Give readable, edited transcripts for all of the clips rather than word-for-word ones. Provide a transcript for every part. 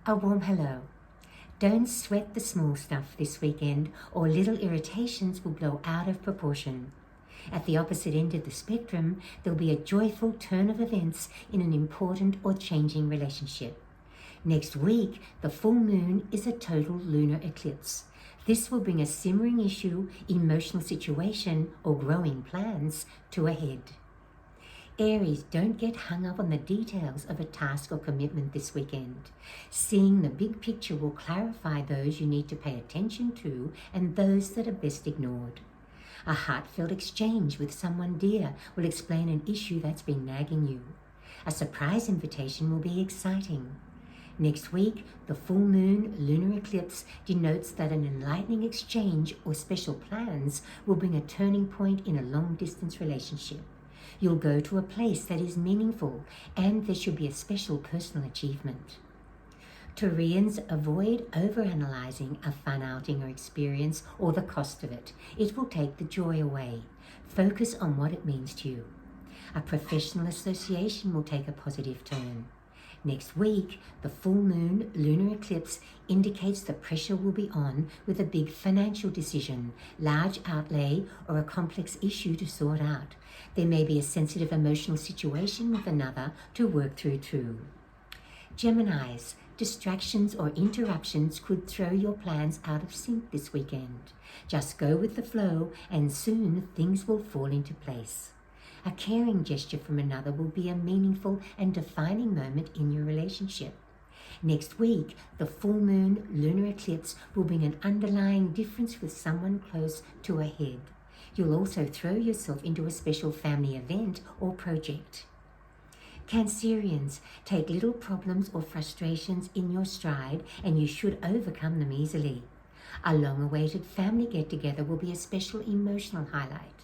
A warm hello. Don't sweat the small stuff this weekend, or little irritations will blow out of proportion. At the opposite end of the spectrum, there'll be a joyful turn of events in an important or changing relationship. Next week, the full moon is a total lunar eclipse. This will bring a simmering issue, emotional situation, or growing plans to a head. Aries, don't get hung up on the details of a task or commitment this weekend. Seeing the big picture will clarify those you need to pay attention to and those that are best ignored. A heartfelt exchange with someone dear will explain an issue that's been nagging you. A surprise invitation will be exciting. Next week, the full moon lunar eclipse denotes that an enlightening exchange or special plans will bring a turning point in a long-distance relationship. You'll go to a place that is meaningful, and there should be a special personal achievement. Taurians, avoid over-analysing a fun outing or experience or the cost of it. It will take the joy away. Focus on what it means to you. A professional association will take a positive turn. Next week, the full moon lunar eclipse indicates the pressure will be on with a big financial decision, large outlay, or a complex issue to sort out. There may be a sensitive emotional situation with another to work through too. Geminis, distractions or interruptions could throw your plans out of sync this weekend. Just go with the flow and soon things will fall into place. A caring gesture from another will be a meaningful and defining moment in your relationship. Next week, the full moon lunar eclipse will bring an underlying difference with someone close to a head. You'll also throw yourself into a special family event or project. Cancerians, take little problems or frustrations in your stride and you should overcome them easily. A long-awaited family get-together will be a special emotional highlight.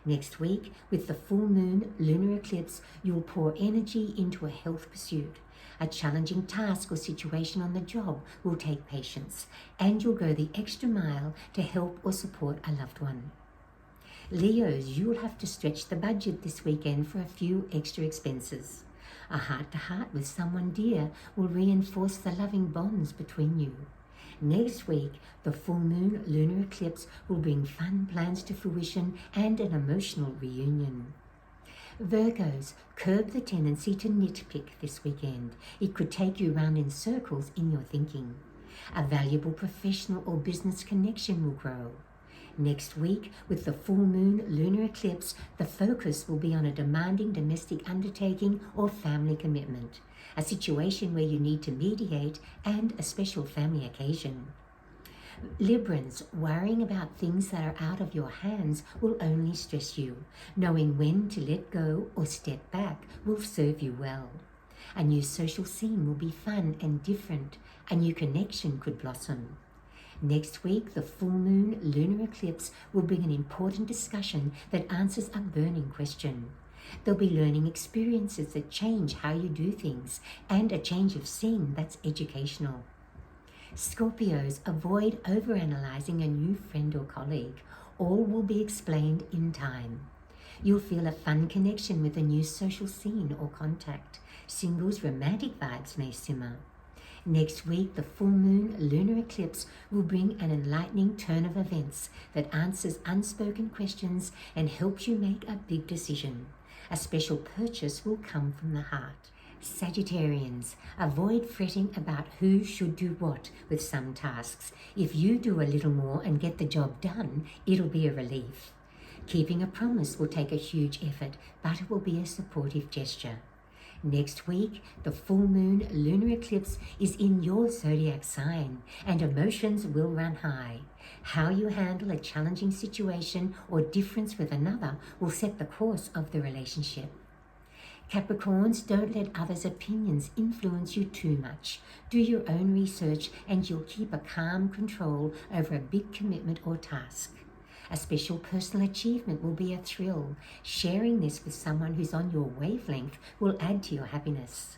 Next week, with the full moon lunar eclipse, you'll pour energy into a health pursuit. A challenging task or situation on the job will take patience, and you'll go the extra mile to help or support a loved one. Leos, you'll have to stretch the budget this weekend for a few extra expenses. A heart-to-heart with someone dear will reinforce the loving bonds between you. Next week, the full moon lunar eclipse will bring fun plans to fruition and an emotional reunion. Virgos, curb the tendency to nitpick this weekend. It could take you round in circles in your thinking. A valuable professional or business connection will grow. Next week, with the full moon lunar eclipse, the focus will be on a demanding domestic undertaking or family commitment, a situation where you need to mediate, and a special family occasion. Librans, worrying about things that are out of your hands will only stress you. Knowing when to let go or step back will serve you well. A new social scene will be fun and different. A new connection could blossom. Next week, the full moon lunar eclipse will bring an important discussion that answers a burning question. There'll be learning experiences that change how you do things, and a change of scene that's educational. Scorpios, avoid over-analysing a new friend or colleague. All will be explained in time. You'll feel a fun connection with a new social scene or contact. Singles' romantic vibes may simmer. Next week, the full moon lunar eclipse will bring an enlightening turn of events that answers unspoken questions and helps you make a big decision. A special purchase will come from the heart. Sagittarians, avoid fretting about who should do what with some tasks. If you do a little more and get the job done, it'll be a relief. Keeping a promise will take a huge effort, but it will be a supportive gesture. Next week, the full moon lunar eclipse is in your zodiac sign, and emotions will run high. How you handle a challenging situation or difference with another will set the course of the relationship. Capricorns, don't let others' opinions influence you too much. Do your own research and you'll keep a calm control over a big commitment or task. A special personal achievement will be a thrill. Sharing this with someone who's on your wavelength will add to your happiness.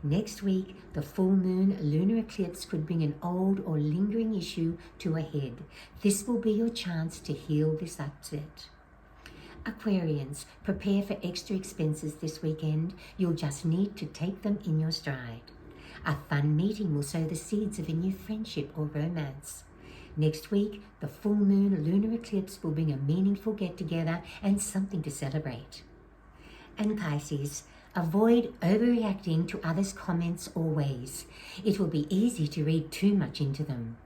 Next week, the full moon lunar eclipse could bring an old or lingering issue to a head. This will be your chance to heal this upset. Aquarians, prepare for extra expenses this weekend. You'll just need to take them in your stride. A fun meeting will sow the seeds of a new friendship or romance. Next week, the full moon lunar eclipse will bring a meaningful get-together and something to celebrate. And Pisces, avoid overreacting to others' comments or ways. It will be easy to read too much into them.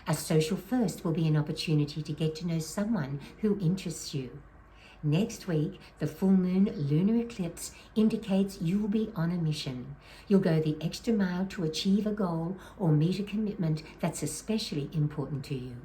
A social first will be an opportunity to get to know someone who interests you. Next week, the full moon lunar eclipse indicates you will be on a mission. You'll go the extra mile to achieve a goal or meet a commitment that's especially important to you.